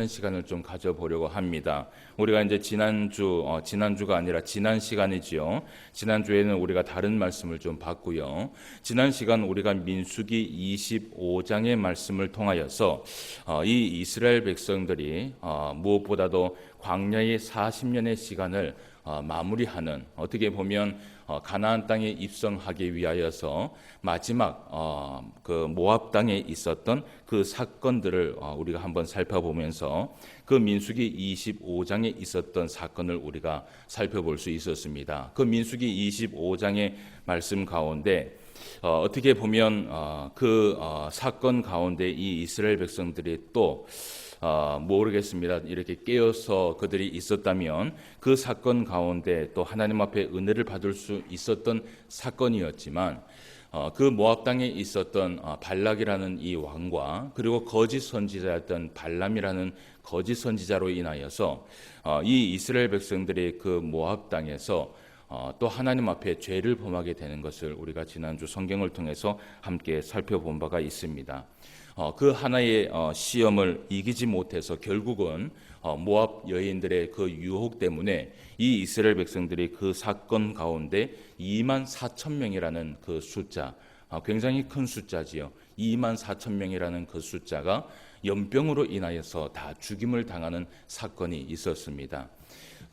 시간을 좀 가져보려고 합니다. 우리가 이제 지난주가 아니라 지난 시간이지요. 지난주에는 우리가 다른 말씀을 좀 봤고요. 지난 시간 우리가 민수기 25장의 말씀을 통하여서 이 이스라엘 백성들이 무엇보다도 광야의 40년의 시간을 마무리하는, 어떻게 보면 가나안 땅에 입성하기 위하여서 마지막 그 모압 땅에 있었던 그 사건들을 우리가 한번 살펴보면서 그 민수기 25장에 있었던 사건을 우리가 살펴볼 수 있었습니다. 그 민수기 25장의 말씀 가운데 어떻게 보면 그 사건 가운데 이 이스라엘 백성들이 또 모르겠습니다. 이렇게 깨어서 그들이 있었다면 그 사건 가운데 또 하나님 앞에 은혜를 받을 수 있었던 사건이었지만 그 모압 땅에 있었던 발락이라는 이 왕과 그리고 거짓 선지자였던 발람이라는 거짓 선지자로 인하여서 이 이스라엘 백성들이 그 모압 땅에서 또 하나님 앞에 죄를 범하게 되는 것을 우리가 지난주 성경을 통해서 함께 살펴본 바가 있습니다. 그 하나의 시험을 이기지 못해서 결국은 모압 여인들의 그 유혹 때문에 이 이스라엘 백성들이 그 사건 가운데 2만 4천 명이라는 그 숫자, 굉장히 큰 숫자지요. 2만 4천 명이라는 그 숫자가 연병으로 인하여서 다 죽임을 당하는 사건이 있었습니다.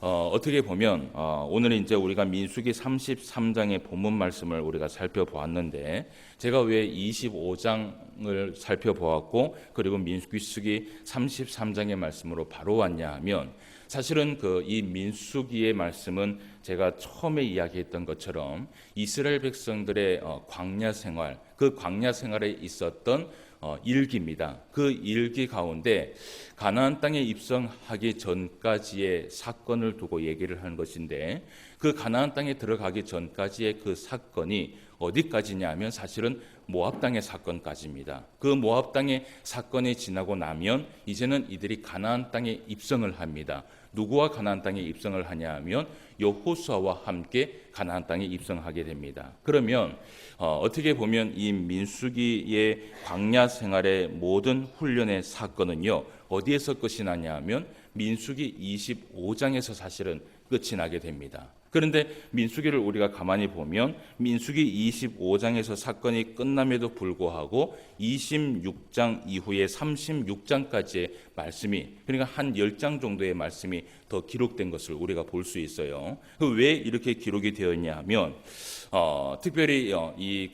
어떻게 보면 오늘 이제 우리가 민수기 33장의 본문 말씀을 우리가 살펴보았는데, 제가 왜 25장을 살펴보았고 그리고 민수기 33장의 말씀으로 바로 왔냐 하면, 사실은 이 민수기의 말씀은 제가 처음에 이야기했던 것처럼 이스라엘 백성들의 광야 생활, 그 광야 생활에 있었던 일기입니다. 그 일기 가운데 가나안 땅에 입성하기 전까지의 사건을 두고 얘기를 하는 것인데, 그 가나안 땅에 들어가기 전까지의 그 사건이 어디까지냐 하면 사실은 모압 땅의 사건까지입니다. 그 모압 땅의 사건이 지나고 나면 이제는 이들이 가나안 땅에 입성을 합니다. 누구와 가나안 땅에 입성을 하냐 하면 여호수아와 함께 가나안 땅에 입성하게 됩니다. 그러면 어떻게 보면 이 민수기의 광야 생활의 모든 훈련의 사건은요, 어디에서 끝이 나냐 하면 민수기 25장에서 사실은 끝이 나게 됩니다. 그런데 민수기를 우리가 가만히 보면 민수기 25장에서 사건이 끝남에도 불구하고 26장 이후에 36장까지의 말씀이, 그러니까 한 10장 정도의 말씀이 더 기록된 것을 우리가 볼 수 있어요. 왜 이렇게 기록이 되었냐 하면 특별히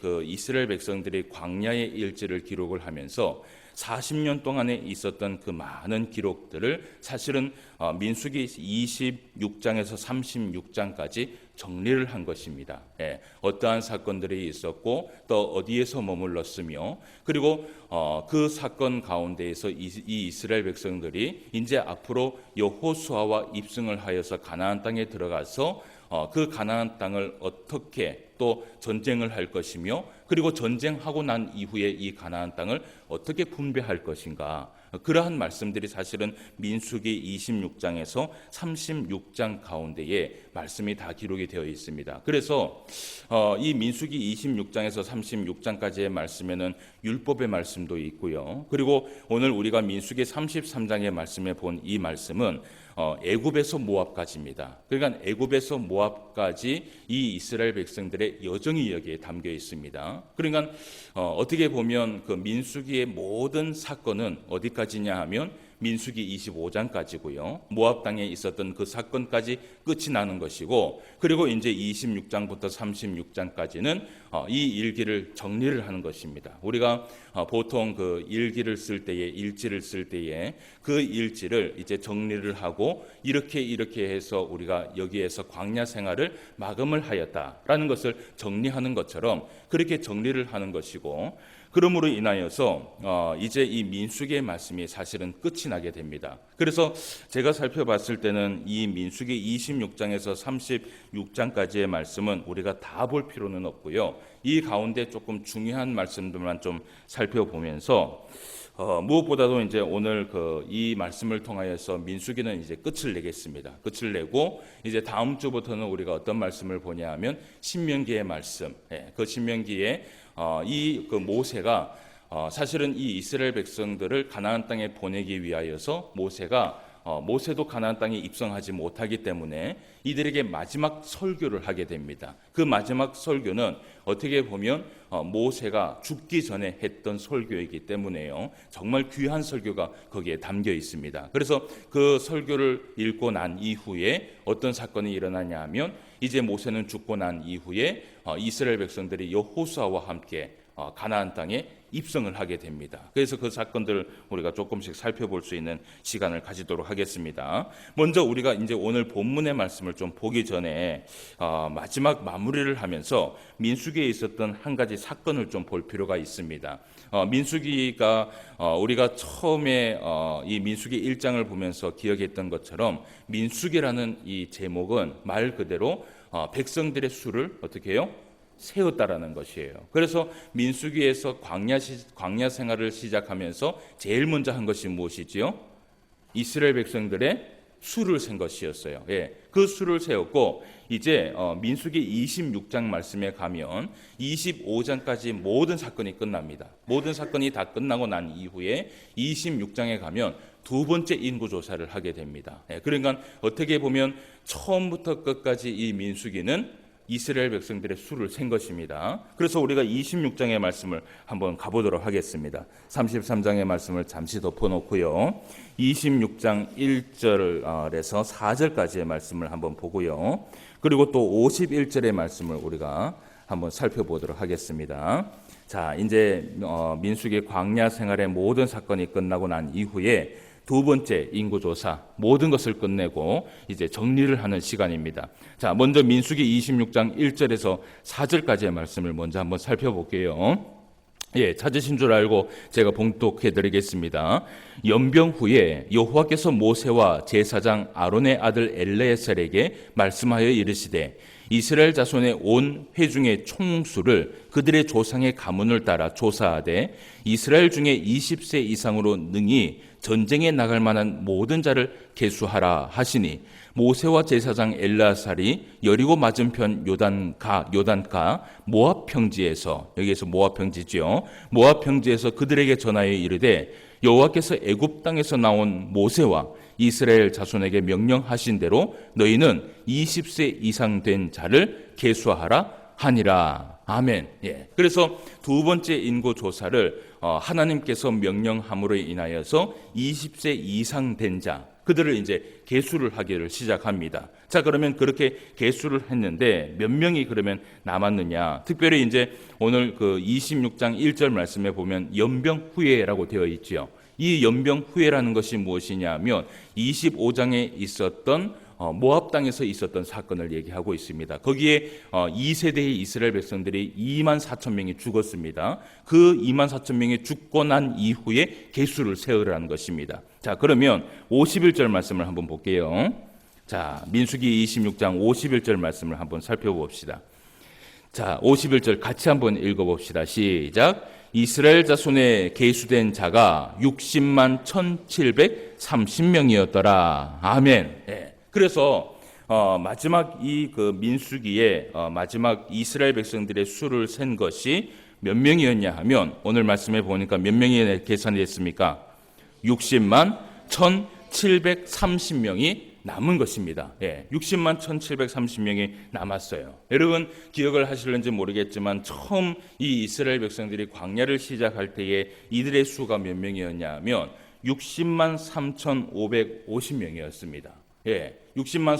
그 이스라엘 백성들이 광야의 일지를 기록을 하면서 40년 동안에 있었던 그 많은 기록들을 사실은 민수기 26장에서 36장까지 정리를 한 것입니다. 어떠한 사건들이 있었고 또 어디에서 머물렀으며, 그리고 그 사건 가운데에서 이 이스라엘 백성들이 이제 앞으로 여호수아와 입성을 하여서 가나안 땅에 들어가서 그 가나안 땅을 어떻게 또 전쟁을 할 것이며, 그리고 전쟁하고 난 이후에 이 가나안 땅을 어떻게 분배할 것인가, 그러한 말씀들이 사실은 민수기 26장에서 36장 가운데에 말씀이 다 기록이 되어 있습니다. 그래서 이 민수기 26장에서 36장까지의 말씀에는 율법의 말씀도 있고요. 그리고 오늘 우리가 민수기 33장의 말씀에 본 이 말씀은 애굽에서 모압까지입니다. 그러니까 애굽에서 모압까지 이 이스라엘 백성들의 여정이 여기에 담겨 있습니다. 그러니까 어떻게 보면 그 민수기의 모든 사건은 어디까지냐 하면 민수기 25장까지고요. 모압 땅에 있었던 그 사건까지 끝이 나는 것이고, 그리고 이제 26장부터 36장까지는 이 일기를 정리를 하는 것입니다. 우리가 보통 그 일기를 쓸 때에, 일지를 쓸 때에 그 일지를 이제 정리를 하고 이렇게 해서 우리가 여기에서 광야 생활을 마감을 하였다라는 것을 정리하는 것처럼 그렇게 정리를 하는 것이고, 그러므로 인하여서 이제 이 민수기의 말씀이 사실은 끝이 나게 됩니다. 그래서 제가 살펴봤을 때는 이 민수기 26장에서 36장까지의 말씀은 우리가 다 볼 필요는 없고요. 이 가운데 조금 중요한 말씀들만 좀 살펴보면서 무엇보다도 이제 오늘 이 말씀을 통하여서 민수기는 이제 끝을 내겠습니다. 끝을 내고 이제 다음 주부터는 우리가 어떤 말씀을 보냐 하면 신명기의 말씀, 그 신명기에 이 모세가 사실은 이 이스라엘 백성들을 가나안 땅에 보내기 위하여서 모세도 가나안 땅에 입성하지 못하기 때문에 이들에게 마지막 설교를 하게 됩니다. 그 마지막 설교는 어떻게 보면 모세가 죽기 전에 했던 설교이기 때문에요. 정말 귀한 설교가 거기에 담겨 있습니다. 그래서 그 설교를 읽고 난 이후에 어떤 사건이 일어나냐 하면 이제 모세는 죽고 난 이후에 이스라엘 백성들이 여호수아와 함께 가나안 땅에 입성을 하게 됩니다. 그래서 그 사건들을 우리가 조금씩 살펴볼 수 있는 시간을 가지도록 하겠습니다. 먼저 우리가 이제 오늘 본문의 말씀을 좀 보기 전에 마지막 마무리를 하면서 민수기에 있었던 한 가지 사건을 좀 볼 필요가 있습니다. 민수기가 우리가 처음에 이 민수기 1장을 보면서 기억했던 것처럼 민수기라는 이 제목은 말 그대로 백성들의 수를 어떻게 해요? 세웠다라는 것이에요. 그래서 민수기에서 광야 생활을 시작하면서 제일 먼저 한 것이 무엇이지요? 이스라엘 백성들의 수를 센 것이었어요. 예, 그 수를 세웠고 이제 민수기 26장 말씀에 가면 25장까지 모든 사건이 끝납니다. 모든 사건이 다 끝나고 난 이후에 26장에 가면 두 번째 인구 조사를 하게 됩니다. 예, 그러니까 어떻게 보면 처음부터 끝까지 이 민수기는 이스라엘 백성들의 수를 센 것입니다. 그래서 우리가 26장의 말씀을 한번 가보도록 하겠습니다. 33장의 말씀을 잠시 덮어놓고요. 26장 1절에서 4절까지의 말씀을 한번 보고요. 그리고 또 51절의 말씀을 우리가 한번 살펴보도록 하겠습니다. 자, 이제 민수기 광야 생활의 모든 사건이 끝나고 난 이후에 두 번째 인구조사 모든 것을 끝내고 이제 정리를 하는 시간입니다. 자, 먼저 민수기 26장 1절에서 4절까지의 말씀을 먼저 한번 살펴볼게요. 예, 찾으신 줄 알고 제가 봉독해 드리겠습니다. 연병 후에 여호와께서 모세와 제사장 아론의 아들 엘레살에게 말씀하여 이르시되 이스라엘 자손의 온 회중의 총수를 그들의 조상의 가문을 따라 조사하되 이스라엘 중에 20세 이상으로 능히 전쟁에 나갈 만한 모든 자를 계수하라 하시니 모세와 제사장 엘라살이 여리고 맞은편 요단가 모압 평지에서, 여기에서 모압 평지죠, 모압 평지에서 그들에게 전하여 이르되 여호와께서 애굽 땅에서 나온 모세와 이스라엘 자손에게 명령하신 대로 너희는 20세 이상 된 자를 계수하라 하니라. 아멘. 예. 그래서 두 번째 인구 조사를 하나님께서 명령함으로 인하여서 20세 이상 된 자, 그들을 이제 계수를 하기를 시작합니다. 자, 그러면 그렇게 계수를 했는데 몇 명이 그러면 남았느냐? 특별히 이제 오늘 그 26장 1절 말씀에 보면 연병 후에라고 되어 있지요. 이 연병 후에라는 것이 무엇이냐면 25장에 있었던 모압 땅에서 있었던 사건을 얘기하고 있습니다. 거기에 2세대의 이스라엘 백성들이 2만 4천 명이 죽었습니다. 그 2만 4천 명이 죽고 난 이후에 계수를 세우라는 것입니다. 자, 그러면 51절 말씀을 한번 볼게요. 자, 민수기 26장 51절 말씀을 한번 살펴봅시다. 자, 51절 같이 한번 읽어봅시다. 시작. 이스라엘 자손에 계수된 자가 60만 1730명이었더라. 아멘. 네. 그래서 마지막 이 그 민수기에 마지막 이스라엘 백성들의 수를 센 것이 몇 명이었냐 하면 오늘 말씀해 보니까 몇 명이 계산이 됐습니까? 60만 1730명이 남은 것입니다. 예, 60만 1730명이 남았어요. 여러분 기억을 하실는지 모르겠지만 처음 이 이스라엘 백성들이 광야를 시작할 때에 이들의 수가 몇 명이었냐 하면 60만 3550명이었습니다. 예, 60만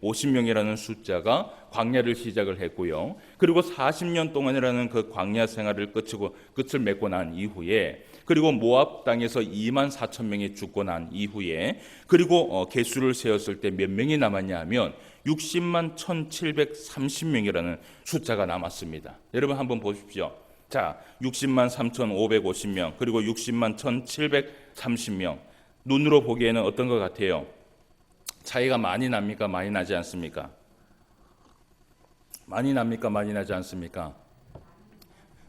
3550명이라는 숫자가 광야를 시작을 했고요. 그리고 40년 동안이라는 그 광야 생활을 끝을 맺고 난 이후에, 그리고 모압 땅에서 2만 4천 명이 죽고 난 이후에, 그리고 계수를 세웠을 때 몇 명이 남았냐 하면 60만 1730명이라는 숫자가 남았습니다. 여러분 한번 보십시오. 자, 60만 3550명 그리고 60만 1730명 눈으로 보기에는 어떤 것 같아요? 차이가 많이 납니까? 많이 나지 않습니까? 많이 납니까? 많이 나지 않습니까?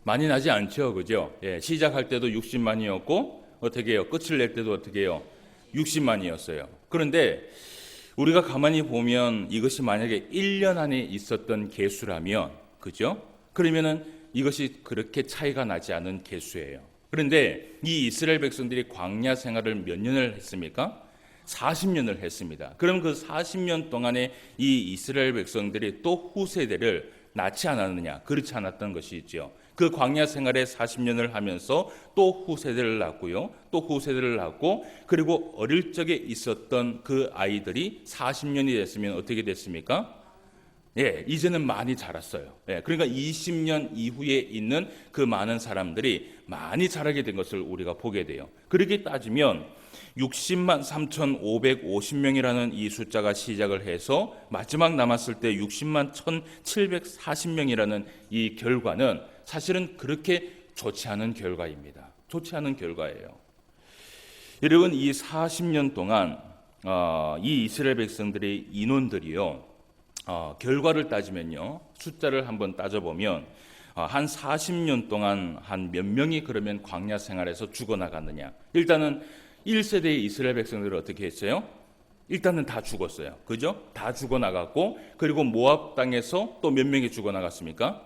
많이 나지 않죠, 그죠? 예, 시작할 때도 60만이었고 어떻게 해요? 끝을 낼 때도 어떻게 해요? 60만이었어요. 그런데 우리가 가만히 보면 이것이 만약에 1년 안에 있었던 계수라면, 그죠? 그러면은 이것이 그렇게 차이가 나지 않은 개수예요. 그런데 이 이스라엘 백성들이 광야 생활을 몇 년을 했습니까? 40년을 했습니다. 그럼 그 40년 동안에 이 이스라엘 백성들이 또 후세대를 낳지 않았느냐? 그렇지 않았던 것이죠. 그 광야 생활에 40년을 하면서 또 후세대를 낳고요. 또 후세대를 낳고, 그리고 어릴 적에 있었던 그 아이들이 40년이 됐으면 어떻게 됐습니까? 예, 이제는 많이 자랐어요. 예, 그러니까 20년 이후에 있는 그 많은 사람들이 많이 자라게 된 것을 우리가 보게 돼요. 그렇게 따지면 60만 3,550명이라는 이 숫자가 시작을 해서 마지막 남았을 때 60만 1,740명이라는 이 결과는 사실은 그렇게 좋지 않은 결과입니다. 좋지 않은 결과예요. 여러분, 이 40년 동안 이 이스라엘 백성들의 인원들이요, 결과를 따지면요, 숫자를 한번 따져보면 한 40년 동안 한 몇 명이 그러면 광야 생활에서 죽어나갔느냐. 일단은 1세대의 이스라엘 백성들은 어떻게 했어요? 일단은 다 죽었어요. 그죠? 다 죽어나갔고, 그리고 모압 땅에서 또 몇 명이 죽어나갔습니까?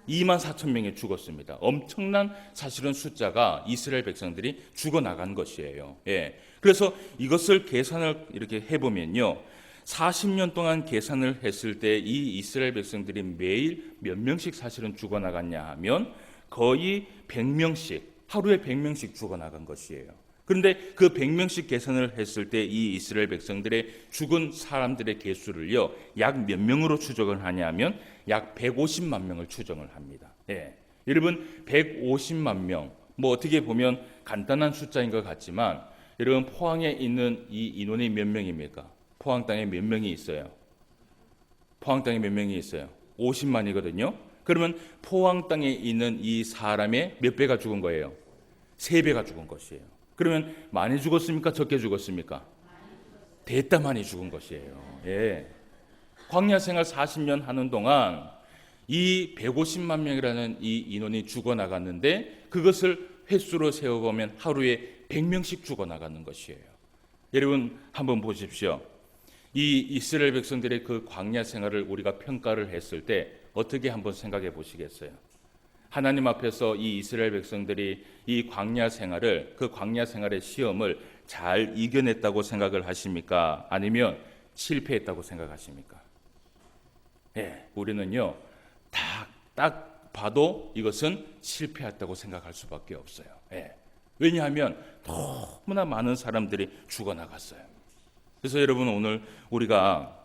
2만 4천 명이 죽었습니다. 엄청난 사실은 숫자가 이스라엘 백성들이 죽어나간 것이에요. 예. 그래서 이것을 계산을 이렇게 해보면요, 40년 동안 계산을 했을 때 이 이스라엘 백성들이 매일 몇 명씩 사실은 죽어나갔냐 하면 거의 100명씩, 하루에 100명씩 죽어나간 것이에요. 그런데 그 100명씩 계산을 했을 때 이 이스라엘 백성들의 죽은 사람들의 개수를요, 약 몇 명으로 추정을 하냐면 약 150만 명을 추정을 합니다. 예. 여러분, 150만 명, 뭐 어떻게 보면 간단한 숫자인 것 같지만, 여러분, 포항에 있는 이 인원이 몇 명입니까? 포항 땅에 몇 명이 있어요? 포항 땅에 몇 명이 있어요? 50만이거든요. 그러면 포항 땅에 있는 이 사람의 몇 배가 죽은 거예요? 3배가 죽은 것이에요. 그러면 많이 죽었습니까? 적게 죽었습니까? 대따 많이 죽은 것이에요. 예. 광야 생활 40년 하는 동안 이 150만 명이라는 이 인원이 죽어나갔는데, 그것을 횟수로 세어보면 하루에 100명씩 죽어나가는 것이에요. 여러분, 한번 보십시오. 이 이스라엘 백성들의 그 광야 생활을 우리가 평가를 했을 때 어떻게 한번 생각해 보시겠어요? 하나님 앞에서 이 이스라엘 백성들이 이 광야 생활을, 그 광야 생활의 시험을 잘 이겨냈다고 생각을 하십니까? 아니면 실패했다고 생각하십니까? 예, 우리는요, 딱 봐도 이것은 실패했다고 생각할 수밖에 없어요. 예. 왜냐하면 너무나 많은 사람들이 죽어나갔어요. 그래서 여러분, 오늘 우리가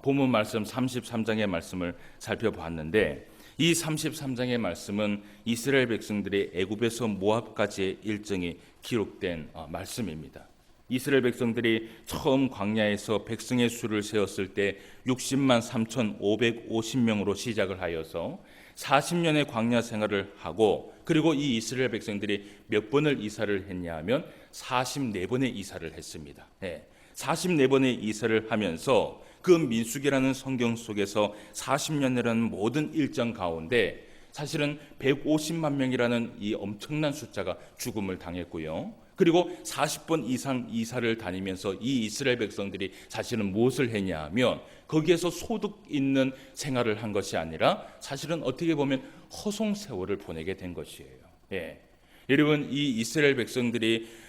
본문 말씀 33장의 말씀을 살펴봤는데, 이 33장의 말씀은 이스라엘 백성들이 애굽에서 모압까지의 일정이 기록된 말씀입니다. 이스라엘 백성들이 처음 광야에서 백성의 수를 세었을 때 60만 3,550명으로 시작을 하여서 40년의 광야 생활을 하고, 그리고 이 이스라엘 백성들이 몇 번을 이사를 했냐 하면 44번의 이사를 했습니다. 네. 44번의 이사를 하면서 그 민수기라는 성경 속에서 40년이라는 모든 일정 가운데 사실은 150만 명이라는 이 엄청난 숫자가 죽음을 당했고요. 그리고 40번 이상 이사를 다니면서 이 이스라엘 백성들이 사실은 무엇을 했냐 하면 거기에서 소득 있는 생활을 한 것이 아니라 사실은 어떻게 보면 허송 세월을 보내게 된 것이에요. 예. 여러분, 이 이스라엘 백성들이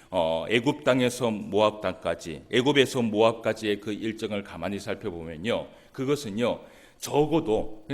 애굽 땅에서 모압 땅까지, 애굽에서 모압까지의 그 일정을 가만히 살펴보면요, 그것은요, 적어도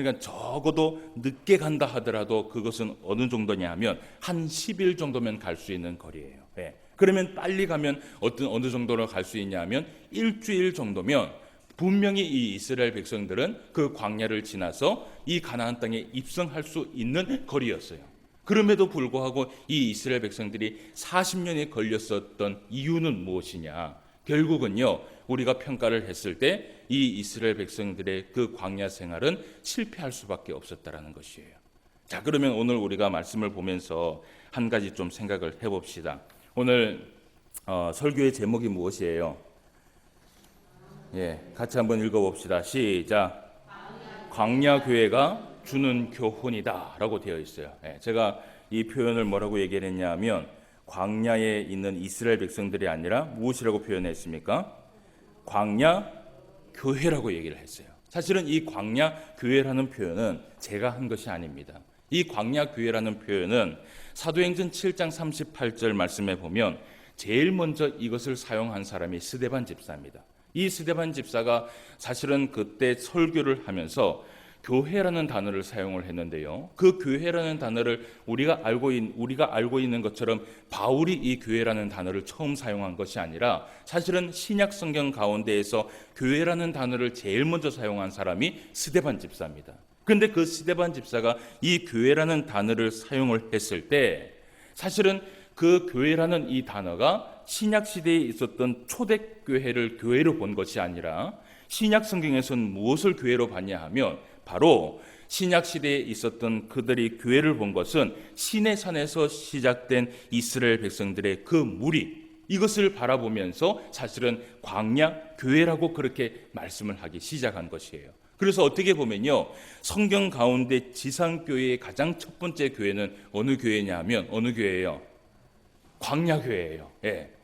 늦게 간다 하더라도 그것은 어느 정도냐 하면 한 10일 정도면 갈 수 있는 거리예요. 예. 그러면 빨리 가면 어느 정도로 갈 수 있냐 하면 일주일 정도면 분명히 이 이스라엘 백성들은 그 광야를 지나서 이 가나안 땅에 입성할 수 있는 거리였어요. 그럼에도 불구하고 이 이스라엘 백성들이 40년이 걸렸었던 이유는 무엇이냐? 결국은요, 우리가 평가를 했을 때 이 이스라엘 백성들의 그 광야 생활은 실패할 수밖에 없었다라는 것이에요. 자, 그러면 오늘 우리가 말씀을 보면서 한 가지 좀 생각을 해봅시다. 오늘 설교의 제목이 무엇이에요? 예, 같이 한번 읽어봅시다. 시작. 광야 교회가 주는 교훈이다 라고 되어 있어요. 예, 제가 이 표현을 뭐라고 얘기를 했냐면 광야에 있는 이스라엘 백성들이 아니라 무엇이라고 표현했습니까? 광야 교회라고 얘기를 했어요. 사실은 이 광야 교회라는 표현은 제가 한 것이 아닙니다. 이 광야교회라는 표현은 사도행전 7장 38절 말씀에 보면 제일 먼저 이것을 사용한 사람이 스데반 집사입니다. 이 스데반 집사가 사실은 그때 설교를 하면서 교회라는 단어를 사용을 했는데요. 그 교회라는 단어를 우리가 알고 있는 것처럼 바울이 이 교회라는 단어를 처음 사용한 것이 아니라 사실은 신약 성경 가운데에서 교회라는 단어를 제일 먼저 사용한 사람이 스데반 집사입니다. 그런데 그 스데반 집사가 이 교회라는 단어를 사용을 했을 때 사실은 그 교회라는 이 단어가 신약 시대에 있었던 초대교회를 교회로 본 것이 아니라 신약 성경에서는 무엇을 교회로 봤냐 하면 바로 신약 시대에 있었던 그들이 교회를 본 것은 시내산에서 시작된 이스라엘 백성들의 그 무리, 이것을 바라보면서 사실은 광야 교회라고 그렇게 말씀을 하기 시작한 것이에요. 그래서 어떻게 보면요, 성경 가운데 지상교회의 가장 첫 번째 교회는 어느 교회냐 하면 어느 교회예요? 광야교회예요.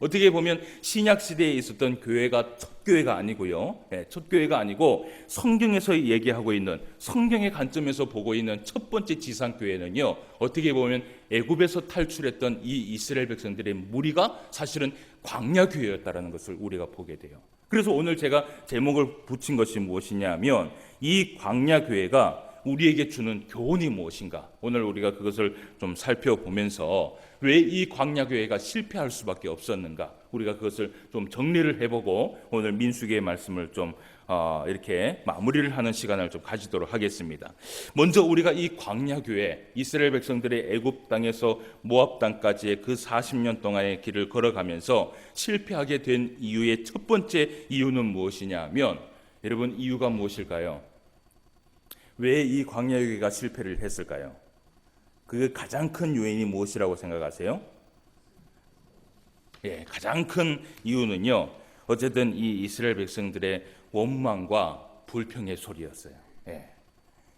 어떻게 보면 신약 시대에 있었던 교회가 첫 교회가 아니고요. 첫 교회가 아니고 성경에서 얘기하고 있는, 성경의 관점에서 보고 있는 첫 번째 지상교회는요, 어떻게 보면 애굽에서 탈출했던 이 이스라엘 백성들의 무리가 사실은 광야교회였다라는 것을 우리가 보게 돼요. 그래서 오늘 제가 제목을 붙인 것이 무엇이냐면 이 광야교회가 우리에게 주는 교훈이 무엇인가, 오늘 우리가 그것을 좀 살펴보면서 왜 이 광야교회가 실패할 수밖에 없었는가, 우리가 그것을 좀 정리를 해보고 오늘 민수기의 말씀을 좀 이렇게 마무리를 하는 시간을 좀 가지도록 하겠습니다. 먼저 우리가 이 광야교회, 이스라엘 백성들의 애굽 땅에서 모압 땅까지의 그 40년 동안의 길을 걸어가면서 실패하게 된 이유의 첫 번째 이유는 무엇이냐 하면, 여러분 이유가 무엇일까요? 왜 이 광야교회가 실패를 했을까요? 그 가장 큰 요인이 무엇이라고 생각하세요? 가장 큰 이유는요, 어쨌든 이 이스라엘 백성들의 원망과 불평의 소리였어요.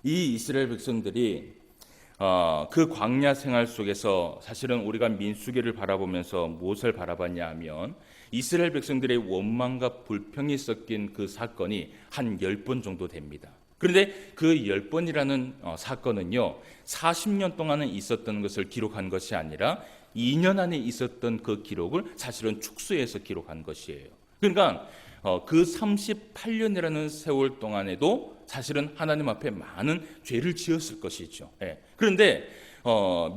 이 이스라엘 백성들이 그 광야 생활 속에서 사실은 우리가 민수기를 바라보면서 무엇을 바라봤냐 하면 이스라엘 백성들의 원망과 불평이 섞인 그 사건이 한 10번 정도 됩니다. 그런데 그 10번이라는 사건은요, 40년 동안은 있었던 것을 기록한 것이 아니라 2년 안에 있었던 그 기록을 사실은 축소해서 기록한 것이에요. 그러니까 그 38년이라는 세월 동안에도 사실은 하나님 앞에 많은 죄를 지었을 것이죠. 그런데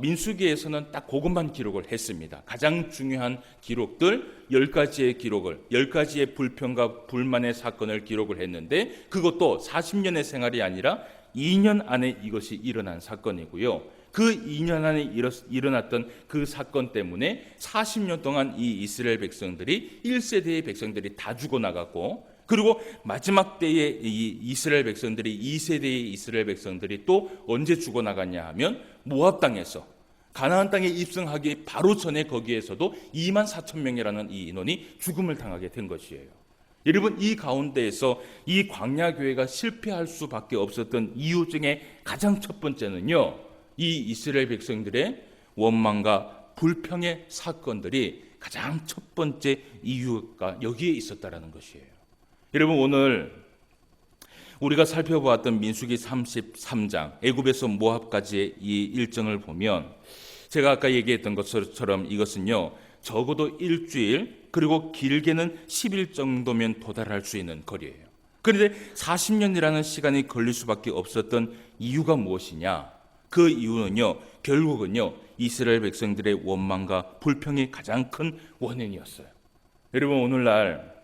민수기에서는 딱 그것만 기록을 했습니다. 가장 중요한 기록들 10가지의 기록을, 10가지의 불평과 불만의 사건을 기록을 했는데, 그것도 40년의 생활이 아니라 2년 안에 이것이 일어난 사건이고요. 그 2년 안에 일어났던 그 사건 때문에 40년 동안 이 이스라엘 백성들이 1세대의 백성들이 다 죽어나갔고, 그리고 마지막 때에 이 이스라엘 백성들이 2세대의 이스라엘 백성들이 또 언제 죽어나갔냐 하면 모압 땅에서 가나안 땅에 입성하기 바로 전에 거기에서도 2만 4천 명이라는 이 인원이 죽음을 당하게 된 것이에요. 여러분, 이 가운데에서 이 광야교회가 실패할 수밖에 없었던 이유 중에 가장 첫 번째는요, 이 이스라엘 백성들의 원망과 불평의 사건들이 가장 첫 번째 이유가 여기에 있었다라는 것이에요. 여러분, 오늘 우리가 살펴보았던 민수기 33장 애굽에서 모압까지의 이 일정을 보면 제가 아까 얘기했던 것처럼 이것은요, 적어도 일주일, 그리고 길게는 10일 정도면 도달할 수 있는 거리예요. 그런데 40년이라는 시간이 걸릴 수밖에 없었던 이유가 무엇이냐? 그 이유는요, 결국은요, 이스라엘 백성들의 원망과 불평이 가장 큰 원인이었어요. 여러분, 오늘날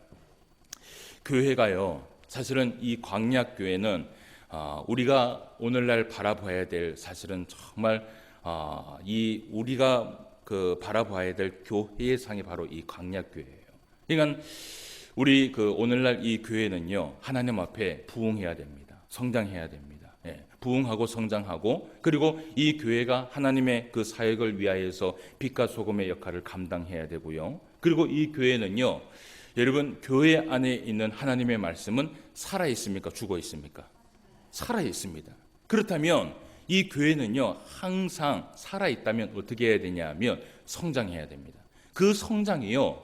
교회가요, 사실은 이 광야교회는 우리가 오늘날 바라봐야 될, 사실은 정말 이 우리가 바라봐야 될 교회의 상이 바로 이 광야교회예요. 그러니까 우리 오늘날 이 교회는요, 하나님 앞에 부흥해야 됩니다. 성장해야 됩니다. 부흥하고 성장하고, 그리고 이 교회가 하나님의 그 사역을 위하여서 빛과 소금의 역할을 감당해야 되고요. 그리고 이 교회는요, 여러분, 교회 안에 있는 하나님의 말씀은 살아 있습니까? 죽어 있습니까? 살아 있습니다. 그렇다면 이 교회는요, 항상 살아 있다면 어떻게 해야 되냐 하면 성장해야 됩니다. 그 성장이요,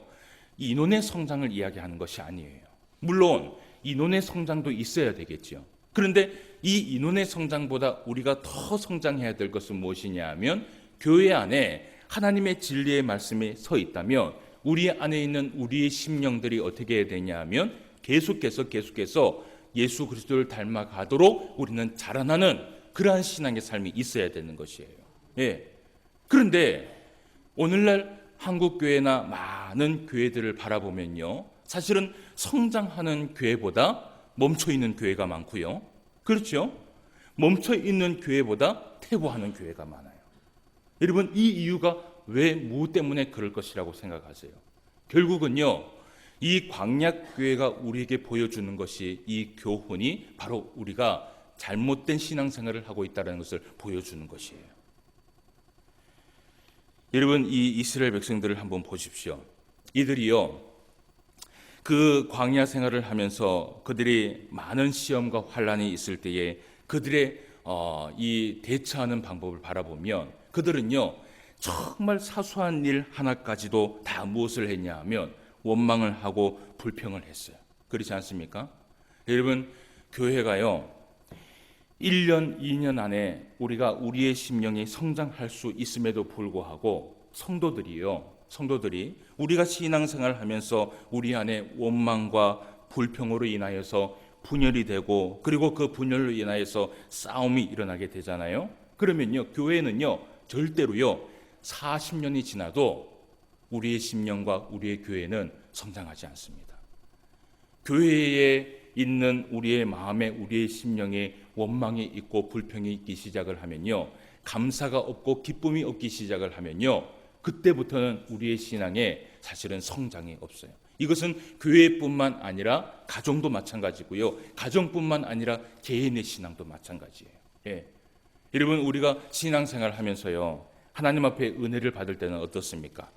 인원의 성장을 이야기하는 것이 아니에요. 물론 인원의 성장도 있어야 되겠죠. 그런데 이 인원의 성장보다 우리가 더 성장해야 될 것은 무엇이냐 하면 교회 안에 하나님의 진리의 말씀이 서 있다면 우리 안에 있는 우리의 심령들이 어떻게 해야 되냐 하면 계속해서 예수 그리스도를 닮아가도록 우리는 자라나는 그러한 신앙의 삶이 있어야 되는 것이에요. 예. 그런데 오늘날 한국 교회나 많은 교회들을 바라보면요, 사실은 성장하는 교회보다 멈춰 있는 교회가 많고요. 그렇죠? 멈춰 있는 교회보다 퇴보하는 교회가 많아요. 여러분, 이 이유가 왜 뭐 때문에 그럴 것이라고 생각하세요? 결국은요, 이 광약 교회가 우리에게 보여주는 것이 이 교훈이 바로 우리가 잘못된 신앙생활을 하고 있다는 것을 보여주는 것이에요. 여러분, 이 이스라엘 백성들을 한번 보십시오. 이들이요, 그 광야 생활을 하면서 그들이 많은 시험과 환란이 있을 때에 그들의 이 대처하는 방법을 바라보면 그들은요, 정말 사소한 일 하나까지도 다 무엇을 했냐 하면 원망을 하고 불평을 했어요. 그렇지 않습니까? 여러분, 교회가요, 1년, 2년 안에 우리가 우리의 심령이 성장할 수 있음에도 불구하고 성도들이 우리가 신앙생활을 하면서 우리 안에 원망과 불평으로 인하여서 분열이 되고 그리고 그 분열로 인하여서 싸움이 일어나게 되잖아요. 그러면요, 교회는요, 절대로요, 40년이 지나도 우리의 심령과 우리의 교회는 성장하지 않습니다. 교회에 있는 우리의 마음에 우리의 심령에 원망이 있고 불평이 있기 시작을 하면요, 감사가 없고 기쁨이 없기 시작을 하면요, 그때부터는 우리의 신앙에 사실은 성장이 없어요. 이것은 교회뿐만 아니라 가정도 마찬가지고요, 가정뿐만 아니라 개인의 신앙도 마찬가지예요. 예. 여러분, 우리가 신앙생활 하면서요, 하나님 앞에 은혜를 받을 때는 어떻습니까?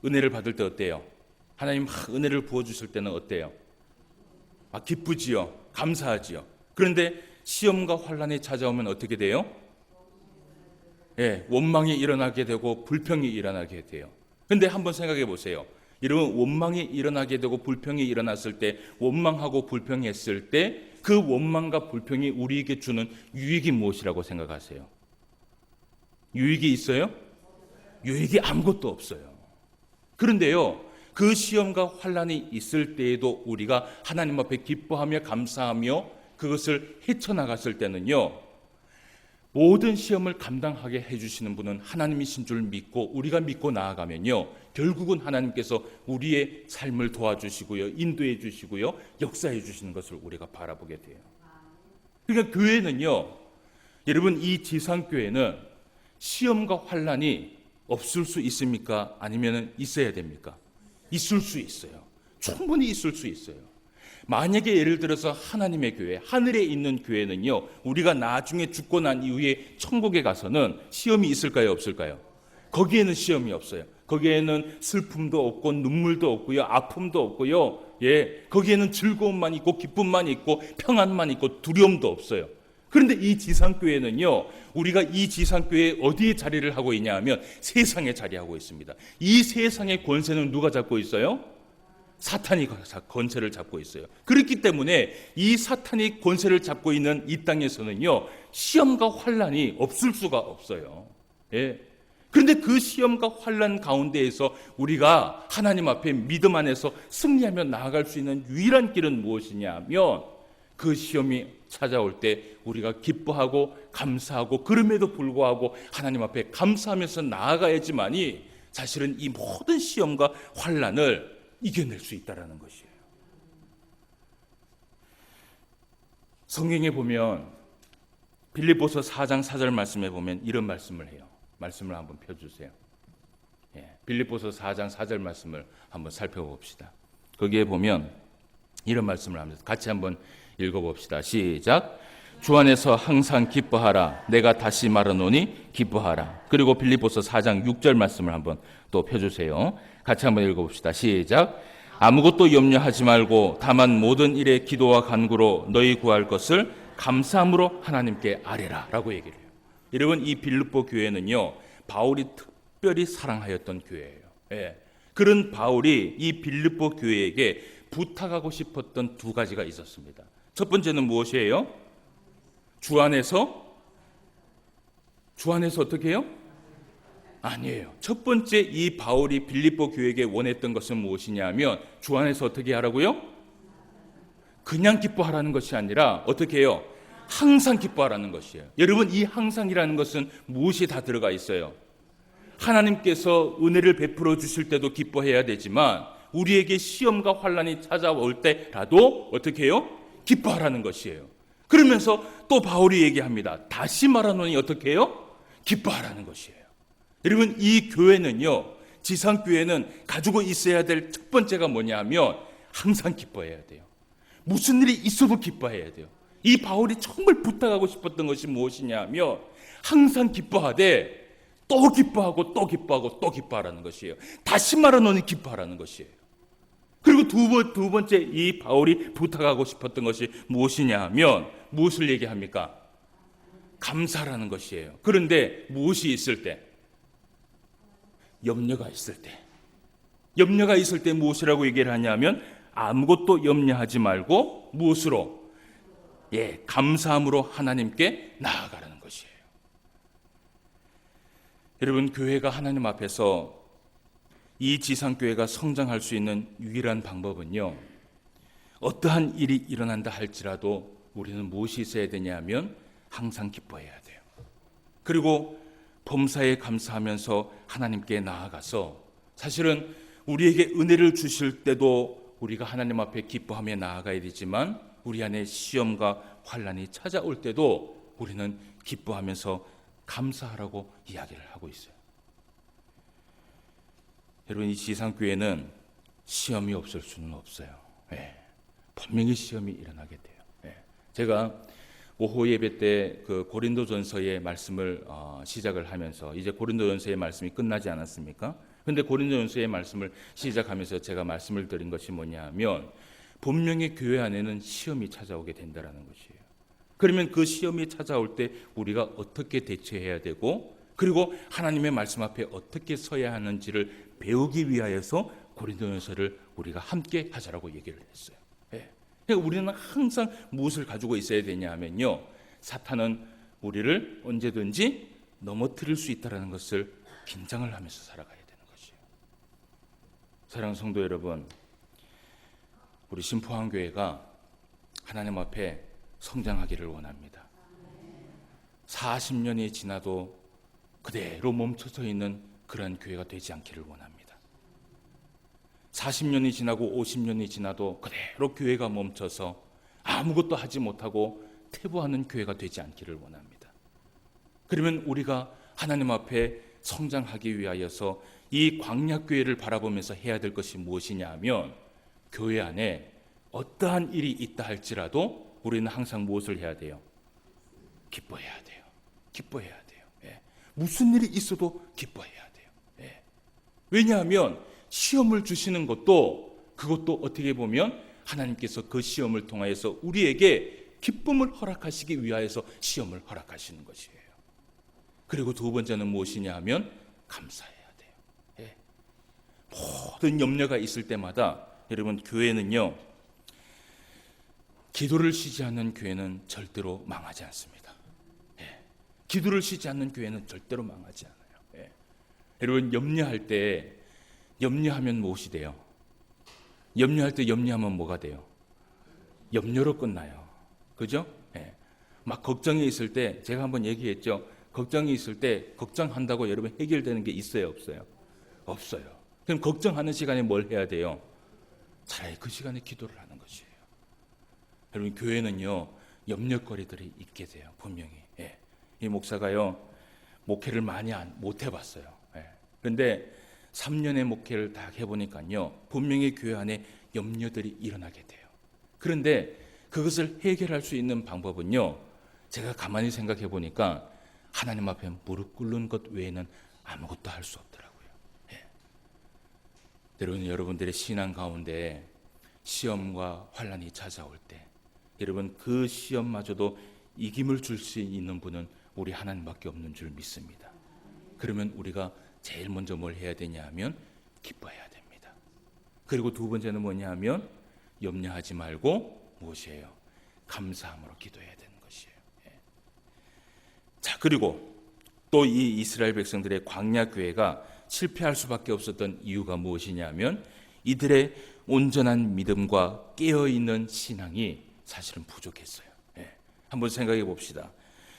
은혜를 받을 때 어때요? 하나님 막 은혜를 부어주실 때는 어때요? 기쁘지요. 감사하지요. 그런데 시험과 환란이 찾아오면 어떻게 돼요? 예, 원망이 일어나게 되고 불평이 일어나게 돼요. 그런데 한번 생각해 보세요. 여러분, 원망이 일어나게 되고 불평이 일어났을 때, 원망하고 불평했을 때 그 원망과 불평이 우리에게 주는 유익이 무엇이라고 생각하세요? 유익이 있어요? 유익이 아무것도 없어요. 그런데요, 그 시험과 환란이 있을 때에도 우리가 하나님 앞에 기뻐하며 감사하며 그것을 헤쳐나갔을 때는요, 모든 시험을 감당하게 해주시는 분은 하나님이신 줄 믿고 우리가 믿고 나아가면요, 결국은 하나님께서 우리의 삶을 도와주시고요, 인도해 주시고요, 역사해 주시는 것을 우리가 바라보게 돼요. 그러니까 교회는요, 여러분, 이 지상교회는 시험과 환란이 없을 수 있습니까? 아니면 있어야 됩니까? 있을 수 있어요. 충분히 있을 수 있어요. 만약에 예를 들어서 하나님의 교회, 하늘에 있는 교회는요, 우리가 나중에 죽고 난 이후에 천국에 가서는 시험이 있을까요? 없을까요? 거기에는 시험이 없어요. 거기에는 슬픔도 없고 눈물도 없고요, 아픔도 없고요, 예, 거기에는 즐거움만 있고 기쁨만 있고 평안만 있고 두려움도 없어요. 그런데 이 지상교회는요, 우리가 이 지상교회에 어디에 자리를 하고 있냐 하면 세상에 자리하고 있습니다. 이 세상의 권세는 누가 잡고 있어요? 사탄이 권세를 잡고 있어요. 그렇기 때문에 이 사탄이 권세를 잡고 있는 이 땅에서는요, 시험과 환란이 없을 수가 없어요. 예. 그런데 그 시험과 환란 가운데에서 우리가 하나님 앞에 믿음 안에서 승리하며 나아갈 수 있는 유일한 길은 무엇이냐 하면 그 시험이 찾아올 때 우리가 기뻐하고 감사하고 그럼에도 불구하고 하나님 앞에 감사하면서 나아가야지만이 사실은 이 모든 시험과 환란을 이겨낼 수 있다는 것이에요. 성경에 보면 빌립보서 4장 4절 말씀에 보면 이런 말씀을 해요. 말씀을 한번 펴주세요. 예, 빌립보서 4장 4절 말씀을 한번 살펴봅시다. 거기에 보면 이런 말씀을 하면서 같이 한번 읽어봅시다. 시작. 주 안에서 항상 기뻐하라. 내가 다시 말하노니 기뻐하라. 그리고 빌립보서 4장 6절 말씀을 한번 또 펴주세요. 같이 한번 읽어봅시다. 시작. 아무것도 염려하지 말고 다만 모든 일에 기도와 간구로 너희 구할 것을 감사함으로 하나님께 아뢰라 라고 얘기를 해요. 여러분, 이 빌립보 교회는요, 바울이 특별히 사랑하였던 교회예요. 예. 그런 바울이 이 빌립보 교회에게 부탁하고 싶었던 두 가지가 있었습니다. 첫 번째는 무엇이에요? 주 안에서 어떻게 해요? 아니에요. 첫 번째 이 바울이 빌립보 교회에게 원했던 것은 무엇이냐면 주 안에서 어떻게 하라고요? 그냥 기뻐하라는 것이 아니라 어떻게 해요? 항상 기뻐하라는 것이에요. 여러분, 이 항상이라는 것은 무엇이 다 들어가 있어요? 하나님께서 은혜를 베풀어 주실 때도 기뻐해야 되지만 우리에게 시험과 환난이 찾아올 때라도 어떻게 해요? 기뻐하라는 것이에요. 그러면서 또 바울이 얘기합니다. 다시 말하노니 어떻게 해요? 기뻐하라는 것이에요. 여러분, 이 교회는요, 지상교회는 가지고 있어야 될 첫 번째가 뭐냐면 항상 기뻐해야 돼요. 무슨 일이 있어도 기뻐해야 돼요. 이 바울이 정말 부탁하고 싶었던 것이 무엇이냐면 항상 기뻐하되 또 기뻐하고 또 기뻐하고 또 기뻐하라는 것이에요. 다시 말하노니 기뻐하라는 것이에요. 그리고 두 번째 이 바울이 부탁하고 싶었던 것이 무엇이냐 하면 무엇을 얘기합니까? 감사라는 것이에요. 그런데 무엇이 있을 때? 염려가 있을 때. 염려가 있을 때 무엇이라고 얘기를 하냐면 아무것도 염려하지 말고 무엇으로? 감사함으로 하나님께 나아가라는 것이에요. 여러분, 교회가 하나님 앞에서 이 지상교회가 성장할 수 있는 유일한 방법은요, 어떠한 일이 일어난다 할지라도 우리는 무엇이 있어야 되냐면 항상 기뻐해야 돼요. 그리고 범사에 감사하면서 하나님께 나아가서 사실은 우리에게 은혜를 주실 때도 우리가 하나님 앞에 기뻐하며 나아가야 되지만 우리 안에 시험과 환난이 찾아올 때도 우리는 기뻐하면서 감사하라고 이야기를 하고 있어요. 여러분, 이 지상교회는 시험이 없을 수는 없어요. 분명히 시험이 일어나게 돼요. 제가 오후 예배 때 그 고린도전서의 말씀을 시작을 하면서 이제 고린도전서의 말씀이 끝나지 않았습니까? 그런데 고린도전서의 말씀을 시작하면서 제가 말씀을 드린 것이 뭐냐면 분명히 교회 안에는 시험이 찾아오게 된다라는 것이에요. 그러면 그 시험이 찾아올 때 우리가 어떻게 대처해야 되고 그리고 하나님의 말씀 앞에 어떻게 서야 하는지를 배우기 위하여서 고린도전서를 우리가 함께 하자라고 얘기를 했어요. 그러니까 우리는 항상 무엇을 가지고 있어야 되냐 하면요, 사탄은 우리를 언제든지 넘어뜨릴 수 있다는 것을 긴장을 하면서 살아가야 되는 것이에요. 사랑하는 성도 여러분, 우리 신포항교회가 하나님 앞에 성장하기를 원합니다. 40년이 지나도 그대로 멈춰서 있는 그런 교회가 되지 않기를 원합니다. 40년이 지나고 50년이 지나도 그대로 교회가 멈춰서 아무것도 하지 못하고 퇴보하는 교회가 되지 않기를 원합니다. 그러면 우리가 하나님 앞에 성장하기 위하여서 이 광야교회를 바라보면서 해야 될 것이 무엇이냐 하면 교회 안에 어떠한 일이 있다 할지라도 우리는 항상 무엇을 해야 돼요? 기뻐해야 돼요. 기뻐해야 돼요. 무슨 일이 있어도 기뻐해야 돼요. 왜냐하면 시험을 주시는 것도 그것도 어떻게 보면 하나님께서 그 시험을 통하여서 우리에게 기쁨을 허락하시기 위하여서 시험을 허락하시는 것이에요. 그리고 두 번째는 무엇이냐 하면 감사해야 돼요. 모든 염려가 있을 때마다 여러분, 교회는요, 기도를 쉬지 않는 교회는 절대로 망하지 않습니다. 기도를 쉬지 않는 교회는 절대로 망하지 않아요. 여러분, 염려할 때 염려하면 무엇이 돼요? 염려할 때 염려하면 뭐가 돼요? 염려로 끝나요. 그죠? 막 걱정이 있을 때 제가 한번 얘기했죠. 걱정이 있을 때 걱정한다고 여러분 해결되는 게 있어요, 없어요? 없어요. 그럼 걱정하는 시간에 뭘 해야 돼요? 차라리 그 시간에 기도를 하는 것이에요. 여러분, 교회는요, 염려거리들이 있게 돼요. 분명히. 이 목사가요, 목회를 많이 못 해봤어요. 그런데 3년의 목회를 다 해보니까요, 분명히 교회 안에 염려들이 일어나게 돼요. 그런데 그것을 해결할 수 있는 방법은요, 제가 가만히 생각해 보니까 하나님 앞에 무릎 꿇는 것 외에는 아무것도 할 수 없더라고요. 여러분, 여러분들의 신앙 가운데 시험과 환난이 찾아올 때 여러분, 그 시험마저도 이김을 줄 수 있는 분은 우리 하나님밖에 없는 줄 믿습니다. 그러면 우리가 제일 먼저 뭘 해야 되냐 하면 기뻐해야 됩니다. 그리고 두 번째는 뭐냐 하면 염려하지 말고 무엇이에요? 감사함으로 기도해야 되는 것이에요. 자, 그리고 또 이 이스라엘 백성들의 광야 교회가 실패할 수밖에 없었던 이유가 무엇이냐면 이들의 온전한 믿음과 깨어있는 신앙이 사실은 부족했어요. 한번 생각해 봅시다.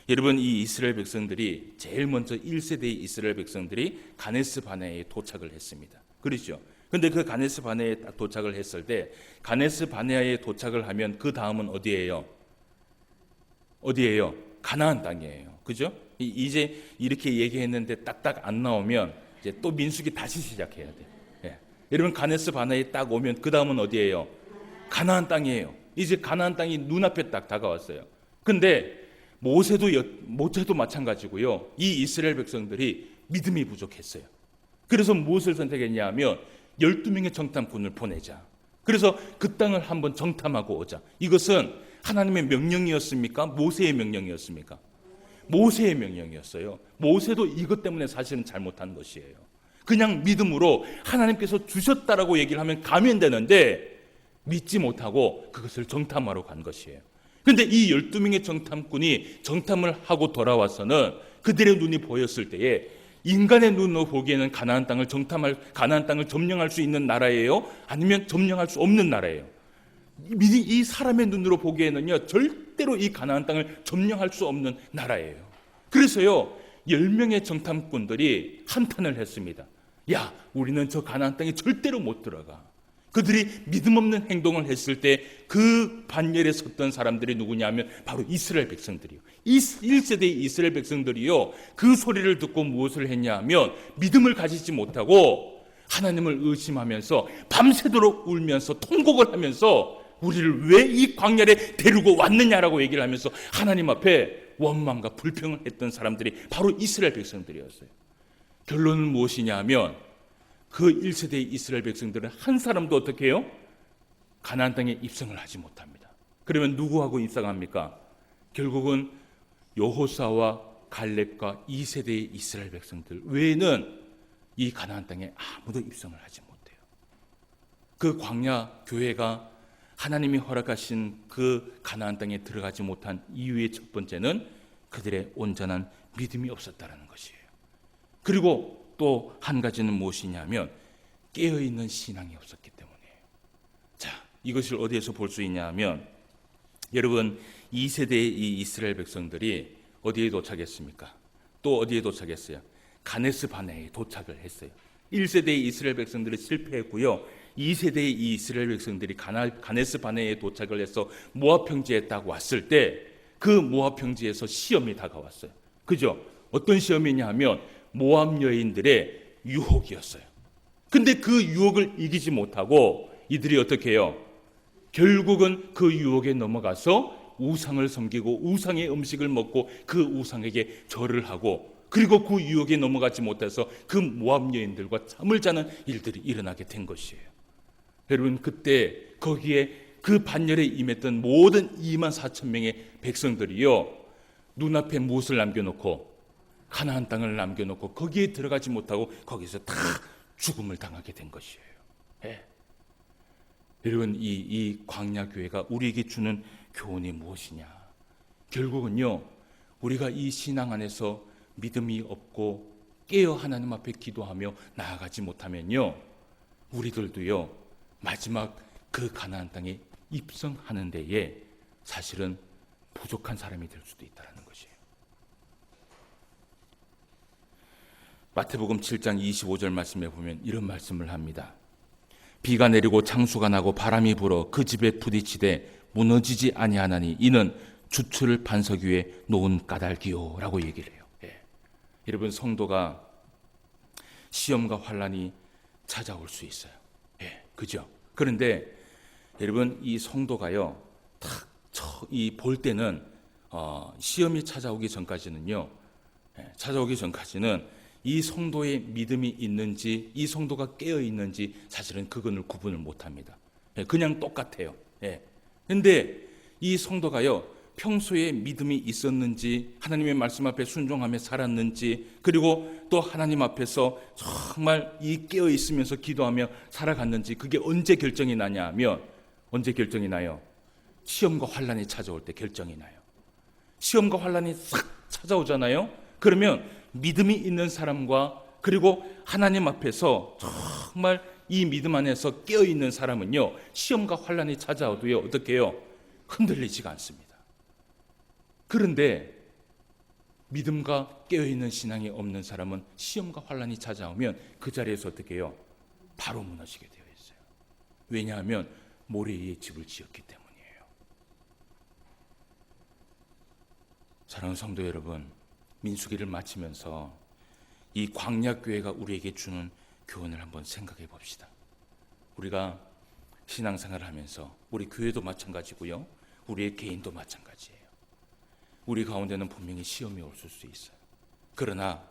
여러분, 이 이스라엘 백성들이 제일 먼저 1세대의 이스라엘 백성들이 가네스 바네아에 도착을 했습니다. 그렇죠? 근데 그 가네스 바네아에 도착을 했을 때 가네스 바네아에 도착을 하면 그 다음은 어디예요? 어디예요? 가나안 땅이에요. 그죠? 이제 이렇게 얘기했는데 딱딱 안 나오면 이제 또 민수기 다시 시작해야 돼. 여러분, 가네스 바네아에 딱 오면 그 다음은 어디예요? 가나안 땅이에요. 이제 가나안 땅이 눈앞에 딱 다가왔어요. 근데 모세도 마찬가지고요. 이 이스라엘 백성들이 믿음이 부족했어요. 그래서 무엇을 선택했냐면 12명의 정탐꾼을 보내자. 그래서 그 땅을 한번 정탐하고 오자. 이것은 하나님의 명령이었습니까? 모세의 명령이었습니까? 모세의 명령이었어요. 모세도 이것 때문에 사실은 잘못한 것이에요. 그냥 믿음으로 하나님께서 주셨다라고 얘기를 하면 가면 되는데 믿지 못하고 그것을 정탐하러 간 것이에요. 그런데 이 12명의 정탐꾼이 정탐을 하고 돌아와서는 그들의 눈이 보였을 때에 인간의 눈으로 보기에는 가나안 땅을 점령할 수 있는 나라예요? 아니면 점령할 수 없는 나라예요? 이 사람의 눈으로 보기에는요, 절대로 이 가나안 땅을 점령할 수 없는 나라예요. 그래서요, 10명의 정탐꾼들이 한탄을 했습니다. 야, 우리는 저 가나안 땅에 절대로 못 들어가. 그들이 믿음 없는 행동을 했을 때 그 반열에 섰던 사람들이 누구냐면 바로 이스라엘 백성들이요. 1세대의 이스라엘 백성들이요. 그 소리를 듣고 무엇을 했냐면 믿음을 가지지 못하고 하나님을 의심하면서 밤새도록 울면서 통곡을 하면서 우리를 왜 이 광야에 데리고 왔느냐라고 얘기를 하면서 하나님 앞에 원망과 불평을 했던 사람들이 바로 이스라엘 백성들이었어요. 결론은 무엇이냐면 그 1세대의 이스라엘 백성들은 한 사람도 어떻게 해요? 가나안 땅에 입성을 하지 못합니다. 그러면 누구하고 입성합니까? 결국은 여호수아와 갈렙과 2세대의 이스라엘 백성들 외에는 이 가나안 땅에 아무도 입성을 하지 못해요. 그 광야 교회가 하나님이 허락하신 그 가나안 땅에 들어가지 못한 이유의 첫 번째는 그들의 온전한 믿음이 없었다는 것이에요. 그리고 또 한 가지는 무엇이냐면 깨어있는 신앙이 없었기 때문이에요. 자, 이것을 어디에서 볼 수 있냐면 여러분, 2세대의 이 이스라엘 백성들이 어디에 도착했습니까? 또 어디에 도착했어요? 가네스 바네아에 도착을 했어요. 1세대의 이스라엘 백성들이 실패했고요. 2세대의 이 이스라엘 백성들이 가네스 바네아에 도착을 해서 모압 평지에 딱 왔을 때 그 모압 평지에서 시험이 다가왔어요. 그죠? 어떤 시험이냐 하면 모압 여인들의 유혹이었어요. 근데 그 유혹을 이기지 못하고 이들이 어떻게 해요? 결국은 그 유혹에 넘어가서 우상을 섬기고 우상의 음식을 먹고 그 우상에게 절을 하고 그리고 그 유혹에 넘어가지 못해서 그 모압 여인들과 잠을 자는 일들이 일어나게 된 것이에요. 여러분, 그때 거기에 그 반열에 임했던 모든 2만 4천 명의 백성들이요, 눈앞에 무엇을 남겨놓고 가나안 땅을 남겨놓고 거기에 들어가지 못하고 거기서 다 죽음을 당하게 된 것이에요. 여러분, 이 광야 교회가 우리에게 주는 교훈이 무엇이냐? 결국은요, 우리가 이 신앙 안에서 믿음이 없고 깨어 하나님 앞에 기도하며 나아가지 못하면요, 우리들도요, 마지막 그 가나안 땅에 입성하는 데에 사실은 부족한 사람이 될 수도 있다는 것이에요. 마태복음 7장 25절 말씀에 보면 이런 말씀을 합니다. 비가 내리고 창수가 나고 바람이 불어 그 집에 부딪히되 무너지지 아니하나니 이는 주추를 반석 위에 놓은 까닭이요 라고 얘기를 해요. 여러분, 성도가 시험과 환난이 찾아올 수 있어요. 그죠? 그런데 여러분, 이 성도가요, 볼 때는 시험이 찾아오기 전까지는요, 이 성도의 믿음이 있는지, 이 성도가 깨어 있는지 사실은 그거를 구분을 못합니다. 그냥 똑같아요. 그런데 이 성도가요, 평소에 믿음이 있었는지, 하나님의 말씀 앞에 순종하며 살았는지, 그리고 또 하나님 앞에서 정말 이 깨어 있으면서 기도하며 살아갔는지, 그게 언제 결정이 나냐 하면, 언제 결정이 나요? 시험과 환난이 찾아올 때 결정이 나요. 시험과 환난이 싹 찾아오잖아요. 그러면 믿음이 있는 사람과 그리고 하나님 앞에서 정말 이 믿음 안에서 깨어있는 사람은요, 시험과 환난이 찾아와도요, 어떻게 해요? 흔들리지가 않습니다. 그런데 믿음과 깨어있는 신앙이 없는 사람은 시험과 환난이 찾아오면 그 자리에서 어떻게 해요? 바로 무너지게 되어 있어요. 왜냐하면 모래 위에 집을 지었기 때문이에요. 사랑하는 성도 여러분, 민수기를 마치면서 이 광야교회가 우리에게 주는 교훈을 한번 생각해 봅시다. 우리가 신앙생활을 하면서 우리 교회도 마찬가지고요, 우리의 개인도 마찬가지예요. 우리 가운데는 분명히 시험이 없을 수 있어요. 그러나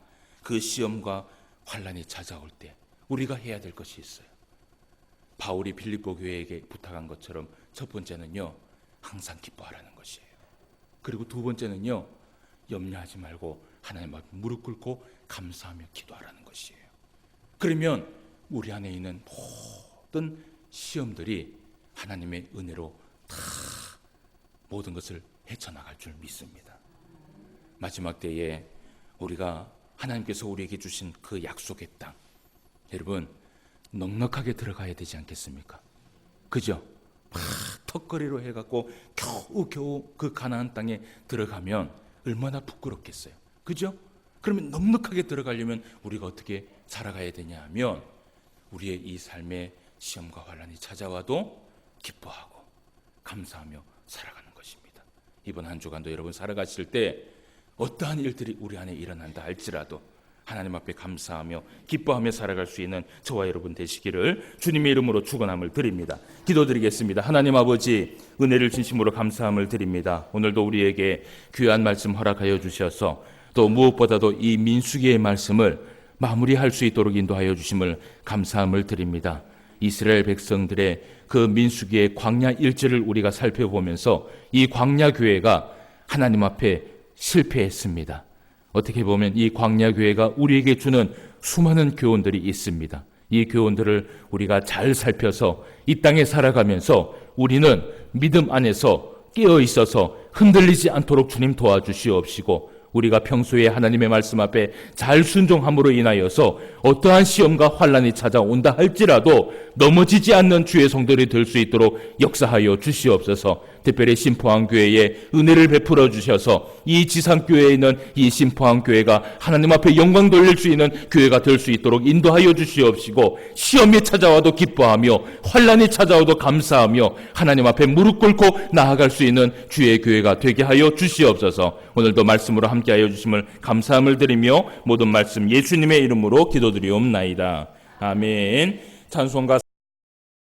그 시험과 환난이 찾아올 때 우리가 해야 될 것이 있어요. 바울이 빌립보 교회에게 부탁한 것처럼 첫 번째는요, 항상 기뻐하라는 것이에요. 그리고 두 번째는요, 염려하지 말고 하나님 앞에 무릎 꿇고 감사하며 기도하라는 것이에요. 그러면 우리 안에 있는 모든 시험들이 하나님의 은혜로 다 모든 것을 헤쳐나갈 줄 믿습니다. 마지막 때에 우리가 하나님께서 우리에게 주신 그 약속의 땅, 여러분 넉넉하게 들어가야 되지 않겠습니까? 그죠? 막 턱걸이로 해갖고 겨우 그 가나안 땅에 들어가면 얼마나 부끄럽겠어요. 그죠? 그러면 넉넉하게 들어가려면 우리가 어떻게 살아가야 되냐 하면 우리의 이 삶에 시험과 환난이 찾아와도 기뻐하고 감사하며 살아가는 것입니다. 이번 한 주간도 여러분 살아가실 때 어떠한 일들이 우리 안에 일어난다 할지라도 하나님 앞에 감사하며 기뻐하며 살아갈 수 있는 저와 여러분 되시기를 주님의 이름으로 축원함을 드립니다. 기도드리겠습니다. 하나님 아버지, 은혜를 진심으로 감사함을 드립니다. 오늘도 우리에게 귀한 말씀 허락하여 주셔서 또 무엇보다도 이 민수기의 말씀을 마무리할 수 있도록 인도하여 주심을 감사함을 드립니다. 이스라엘 백성들의 그 민수기의 광야 일지를 우리가 살펴보면서 이 광야 교회가 하나님 앞에 실패했습니다. 어떻게 보면 이 광야 교회가 우리에게 주는 수많은 교훈들이 있습니다. 이 교훈들을 우리가 잘 살펴서 이 땅에 살아가면서 우리는 믿음 안에서 깨어 있어서 흔들리지 않도록 주님 도와주시옵시고, 우리가 평소에 하나님의 말씀 앞에 잘 순종함으로 인하여서 어떠한 시험과 환난이 찾아온다 할지라도 넘어지지 않는 주의 성도들이 될 수 있도록 역사하여 주시옵소서. 특별히 신포항교회에 은혜를 베풀어 주셔서 이 지상교회에 있는 이 신포항교회가 하나님 앞에 영광 돌릴 수 있는 교회가 될 수 있도록 인도하여 주시옵시고, 시험이 찾아와도 기뻐하며 환난이 찾아와도 감사하며 하나님 앞에 무릎 꿇고 나아갈 수 있는 주의 교회가 되게 하여 주시옵소서. 오늘도 말씀으로 함께하여 주심을 감사함을 드리며 모든 말씀 예수님의 이름으로 기도드리옵나이다. 아멘. 찬송가